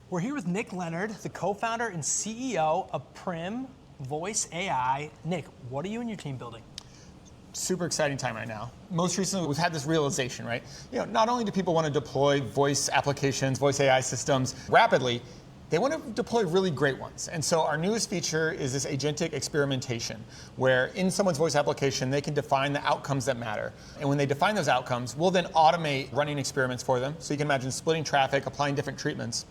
We're here with Nick Leonard, the co-founder and CEO of Prim AI. Nick, what are you and your team building? Super exciting time right now. Most recently, we've had this realization, right? Not only do people want to deploy voice applications, voice AI systems rapidly, they want to deploy really great ones. And so our newest feature is this agentic experimentation, where in someone's voice application, they can define the outcomes that matter. And when they define those outcomes, we'll then automate running experiments for them. So you can imagine splitting traffic, applying different treatments.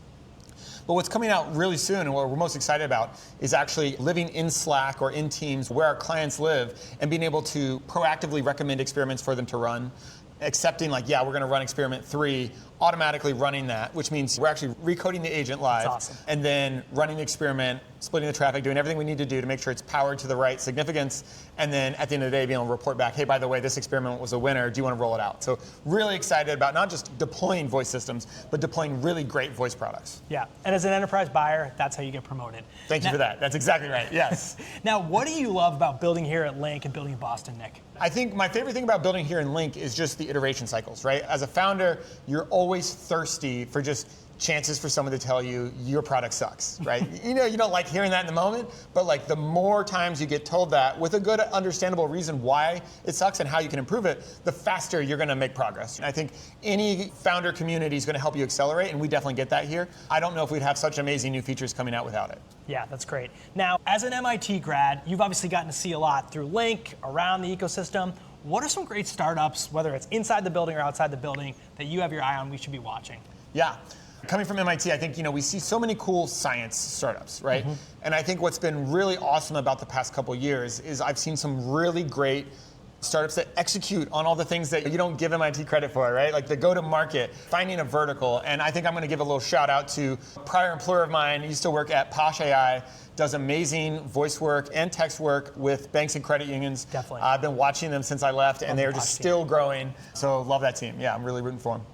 But what's coming out really soon and what we're most excited about is actually living in Slack or in Teams where our clients live and being able to proactively recommend experiments for them to run, accepting we're going to run experiment 3, automatically running that, which means we're actually recoding the agent live. That's awesome. And then running the experiment, splitting the traffic, doing everything we need to do to make sure it's powered to the right significance. And then at the end of the day, being able to report back, hey, by the way, this experiment was a winner. Do you want to roll it out? So really excited about not just deploying voice systems, but deploying really great voice products. Yeah, and as an enterprise buyer, that's how you get promoted. Thank you for that. That's exactly right, yes. Now, what do you love about building here at Link and building in Boston, Nick? I think my favorite thing about building here in Link is just the iteration cycles, right? As a founder, you're always thirsty for just chances for someone to tell you your product sucks, right? You don't like hearing that in the moment, but the more times you get told that with a good understandable reason why it sucks and how you can improve it, the faster you're going to make progress. And I think any founder community is going to help you accelerate, and we definitely get that here. I don't know if we'd have such amazing new features coming out without it. Yeah, that's great. Now, as an MIT grad, you've obviously gotten to see a lot through Link, around the ecosystem. What are some great startups, whether it's inside the building or outside the building, that you have your eye on we should be watching? Yeah. Coming from MIT, I think we see so many cool science startups, right? Mm-hmm. And I think what's been really awesome about the past couple years is I've seen some really great startups that execute on all the things that you don't give MIT credit for, right? Like the go-to-market, finding a vertical. And I think I'm going to give a little shout out to a prior employer of mine who used to work at Posh AI, does amazing voice work and text work with banks and credit unions. Definitely. I've been watching them since I left, and they're just still growing. So love that team. Yeah, I'm really rooting for them.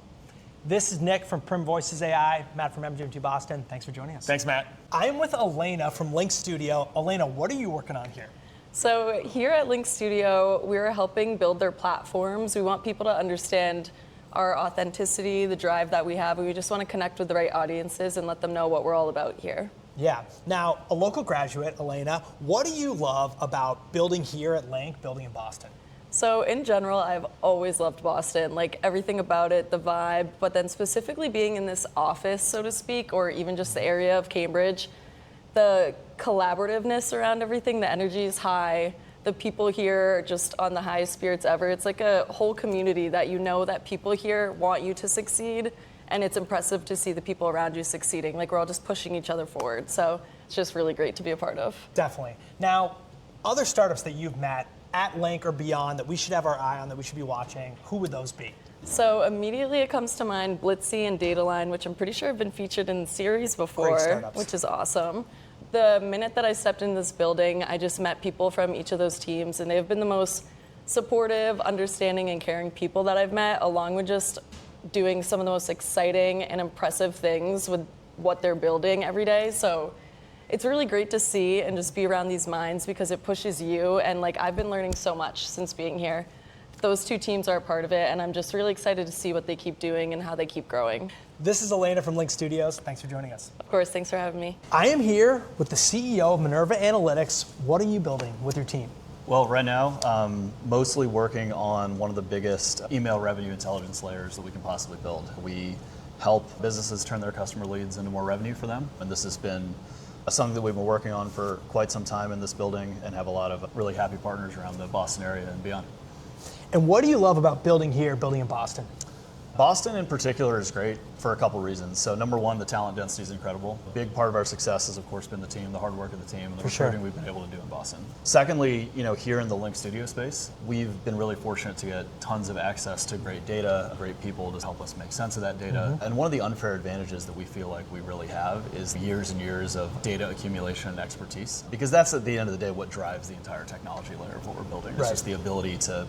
This is Nick from Prim AI, Matt from MGMT Boston. Thanks for joining us. Thanks, Matt. I am with Elena from Link Studio. Elena, what are you working on here? So here at Link Studio, we're helping build their platforms. We want people to understand our authenticity, the drive that we have, and we just want to connect with the right audiences and let them know what we're all about here. Yeah. Now, a local graduate, Elena, what do you love about building here at Link, building in Boston? So in general, I've always loved Boston, everything about it, the vibe, but then specifically being in this office, so to speak, or even just the area of Cambridge, the collaborativeness around everything, the energy is high, the people here are just on the highest spirits ever. It's like a whole community that that people here want you to succeed, and it's impressive to see the people around you succeeding. We're all just pushing each other forward, so it's just really great to be a part of. Definitely. Now, other startups that you've met at Link or beyond that we should have our eye on, that we should be watching, who would those be? So immediately it comes to mind Blitzy and Dataline, which I'm pretty sure have been featured in the series before, which is awesome. The minute that I stepped in this building, I just met people from each of those teams, and they've been the most supportive, understanding, and caring people that I've met, along with just doing some of the most exciting and impressive things with what they're building every day. So it's really great to see and just be around these minds because it pushes you. And I've been learning so much since being here. Those two teams are a part of it, and I'm just really excited to see what they keep doing and how they keep growing. This is Elena from Link Studios. Thanks for joining us. Of course, thanks for having me. I am here with the CEO of Minerva Analytics. What are you building with your team? Well, right now, mostly working on one of the biggest email revenue intelligence layers that we can possibly build. We help businesses turn their customer leads into more revenue for them, and this has been something that we've been working on for quite some time in this building and have a lot of really happy partners around the Boston area and beyond. And what do you love about building here, building in Boston? Boston in particular is great for a couple reasons. So number one, the talent density is incredible. A big part of our success has of course been the team, the hard work of the team, and the recruiting we've been able to do in Boston. Secondly, here in the Link Studio space, we've been really fortunate to get tons of access to great data, great people to help us make sense of that data. And one of the unfair advantages that we feel like we really have is years and years of data accumulation and expertise. Because that's at the end of the day what drives the entire technology layer of what we're building. It's just the ability to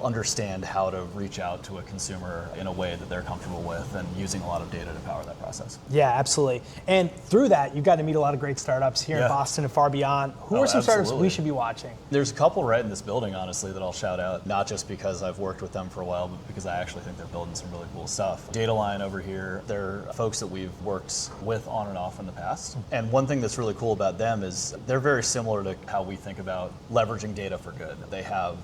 understand how to reach out to a consumer in a way that they're comfortable with, and using a lot of data to power that process. Yeah, absolutely. And through that, you've got to meet a lot of great startups here in Boston and far beyond. Who are some startups we should be watching? There's a couple right in this building, honestly, that I'll shout out, not just because I've worked with them for a while, but because I actually think they're building some really cool stuff. Dataline over here, they're folks that we've worked with on and off in the past. And one thing that's really cool about them is they're very similar to how we think about leveraging data for good. They have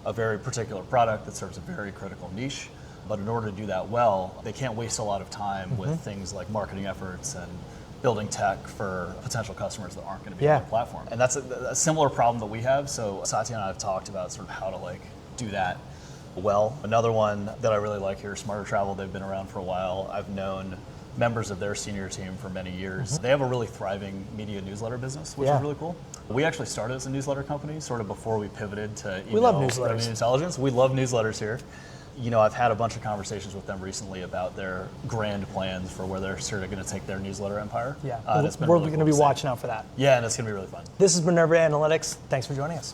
a very particular product that serves a very critical niche, but in order to do that well, they can't waste a lot of time with things like marketing efforts and building tech for potential customers that aren't going to be on the platform. And that's a similar problem that we have. So Satya and I have talked about sort of how to do that well. Another one that I really like here, Smarter Travel. They've been around for a while. I've known members of their senior team for many years. They have a really thriving media newsletter business, which is really cool. We actually started as a newsletter company sort of before we pivoted to email revenue intelligence. We love newsletters here. You know, I've had a bunch of conversations with them recently about their grand plans for where they're sort of going to take their newsletter empire. Yeah, we're going to be watching out for that. Yeah, and it's going to be really fun. This is Minerva Analytics. Thanks for joining us.